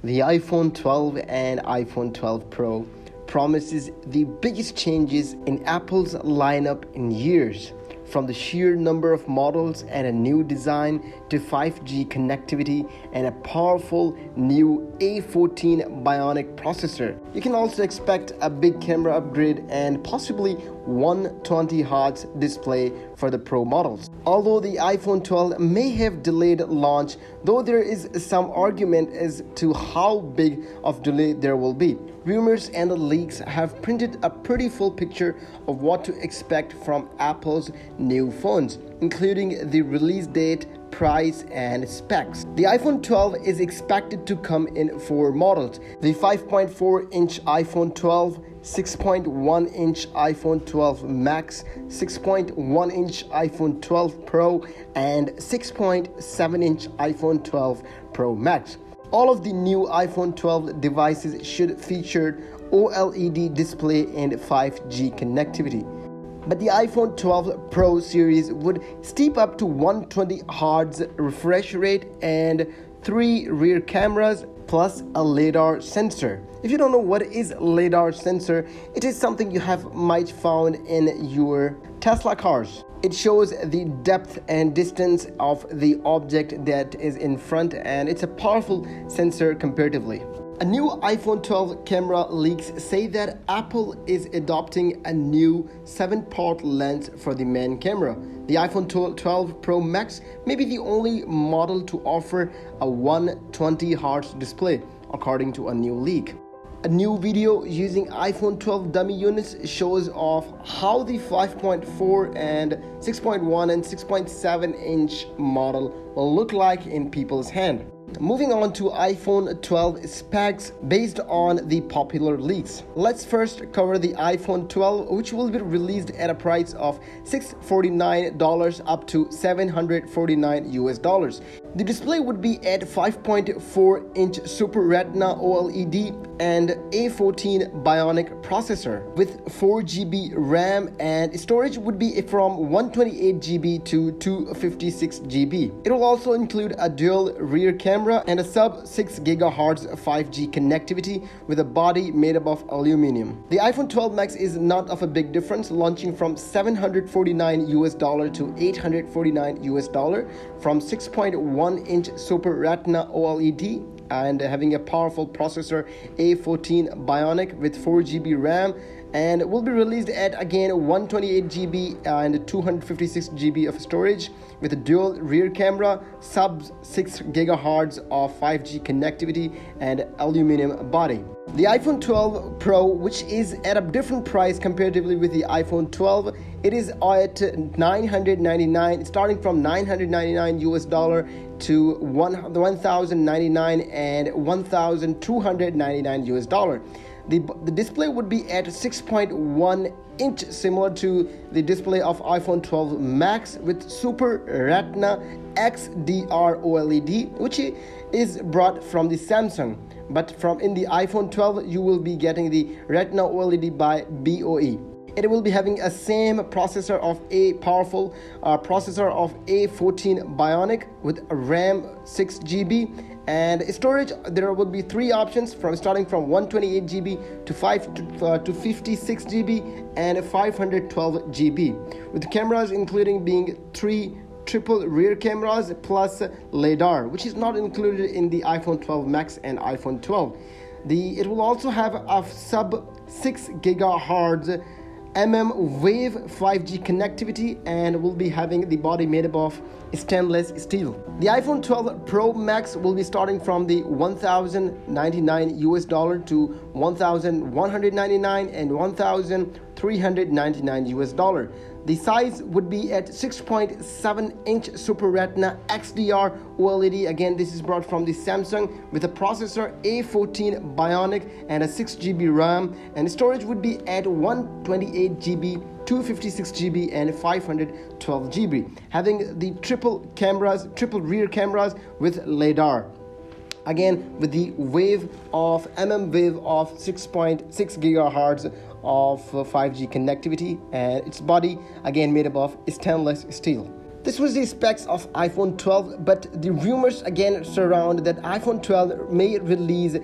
The iPhone 12 and iPhone 12 Pro promises the biggest changes in Apple's lineup in years, from the sheer number of models and a new design to 5G connectivity and a powerful new A14 Bionic processor. You can also expect a big camera upgrade and possibly 120Hz display for the Pro models. Although the iPhone 12 may have delayed launch, though there is some argument as to how big of delay there will be. Rumors and leaks have printed a pretty full picture of what to expect from Apple's new phones, including the release date, price, and specs. The iPhone 12 is expected to come in 4 models: the 5.4-inch iPhone 12, 6.1-inch iPhone 12 Max, 6.1-inch iPhone 12 Pro, and 6.7-inch iPhone 12 Pro Max. All of the new iPhone 12 devices should feature OLED display and 5G connectivity. But the iPhone 12 Pro series would steep up to 120Hz refresh rate and 3 rear cameras plus a LiDAR sensor. If you don't know what is LiDAR sensor, it is something you might found in your Tesla cars. It shows the depth and distance of the object that is in front, and it's a powerful sensor comparatively. A new iPhone 12 camera leaks say that Apple is adopting a new 7-part lens for the main camera. The iPhone 12 Pro Max may be the only model to offer a 120Hz display, according to a new leak. A new video using iPhone 12 dummy units shows off how the 5.4 and 6.1 and 6.7-inch model will look like in people's hand. Moving on to iPhone 12 specs based on the popular leaks. Let's first cover the iPhone 12, which will be released at a price of $649 up to $749 US. The display would be at 5.4-inch Super Retina OLED and A14 Bionic processor with 4GB RAM, and storage would be from 128GB to 256GB. It will also include a dual rear camera and a sub 6 GHz 5G connectivity with a body made up of aluminum. The iPhone 12 Max is not of a big difference, launching from $749 US to $849 US from 6.1-inch Super Retina OLED and having a powerful processor A14 Bionic with 4GB RAM, and will be released at again 128GB and 256GB of storage with a dual rear camera, sub 6 GHz of 5G connectivity, and aluminum body. The iPhone 12 Pro, which is at a different price comparatively with the iPhone 12, it is at $999, starting from $999 US to $1,099 and $1,299 US. The display would be at 6.1-inch, similar to the display of iPhone 12 Max with Super Retina XDR OLED, which is brought from the Samsung. But in the iPhone 12, you will be getting the Retina OLED by BOE. It will be having a same processor of a powerful processor of A14 Bionic with RAM 6GB, and storage there will be 3 options starting from 128GB to 56GB and 512GB, with cameras including being 3 triple rear cameras plus LiDAR, which is not included in the iPhone 12 Max and iPhone 12. It will also have a sub 6 GHz wave 5G connectivity and will be having the body made up of stainless steel. The iPhone 12 Pro Max will be starting from the $1,099 US to $1,199 and $1,399 US. The size would be at 6.7-inch Super Retina XDR OLED. Again, this is brought from the Samsung with a processor A14 Bionic and a 6GB RAM, and storage would be at 128GB, 256GB and 512GB, having the triple rear cameras with LiDAR. Again, with the wave of 6.6 GHz of 5G connectivity, and its body again made up of stainless steel. This was the specs of iPhone 12, but the rumors again surround that iPhone 12 may release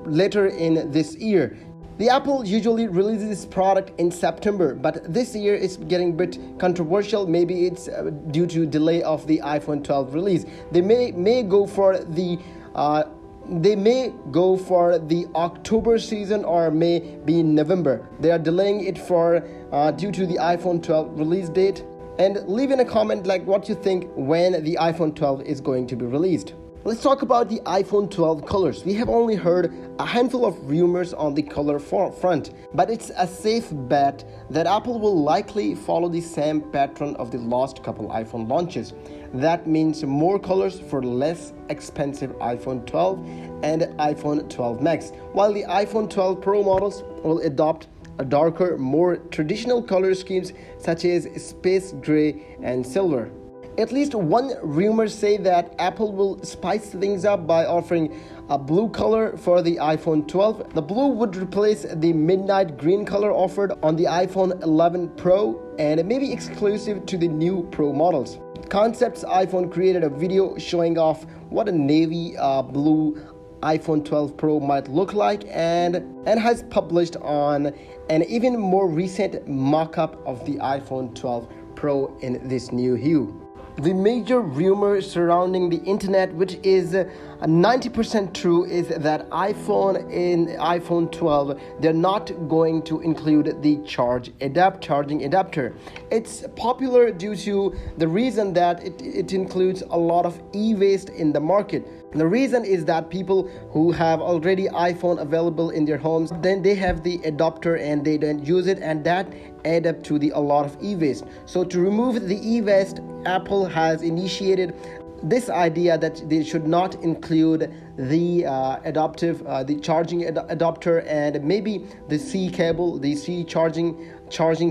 later in this year. The Apple usually releases this product in September, but this year it's getting a bit controversial. Maybe it's due to delay of the iPhone 12 release. They may go for the October season, or may be in November. They are delaying it for due to the iPhone 12 release date. And leave in a comment like what you think when the iPhone 12 is going to be released. Let's talk about the iPhone 12 colors. We have only heard a handful of rumors on the color front, but it's a safe bet that Apple will likely follow the same pattern of the last couple iPhone launches. That means more colors for less expensive iPhone 12 and iPhone 12 Max, while the iPhone 12 Pro models will adopt a darker, more traditional color schemes such as space gray and silver. At least one rumor say that Apple will spice things up by offering a blue color for the iPhone 12. The blue would replace the midnight green color offered on the iPhone 11 Pro, and it may be exclusive to the new Pro models. Concepts iPhone created a video showing off what a navy blue iPhone 12 Pro might look like, and has published on an even more recent mock-up of the iPhone 12 Pro in this new hue. The major rumor surrounding the internet, which is 90% true, is that iPhone 12, they're not going to include the charging adapter. It's popular due to the reason that it includes a lot of e-waste in the market. The reason is that people who have already iPhone available in their homes, then they have the adapter and they don't use it, and that add up to a lot of e-waste. So to remove the e-waste, Apple has initiated this idea that they should not include the charging adapter, and maybe the C cable, the C charging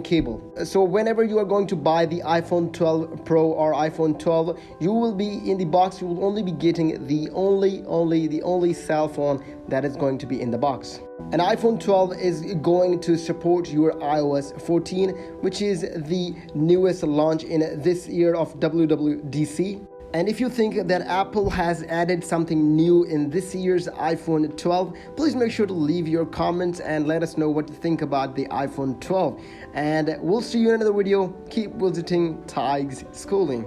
cable. So whenever you are going to buy the iPhone 12 Pro or iPhone 12, you will be in the box, you will only be getting the only cell phone that is going to be in the box. And iPhone 12 is going to support your iOS 14, which is the newest launch in this year of WWDC. And if you think that Apple has added something new in this year's iPhone 12, please make sure to leave your comments and let us know what you think about the iPhone 12. And we'll see you in another video. Keep visiting Tig's Schooling.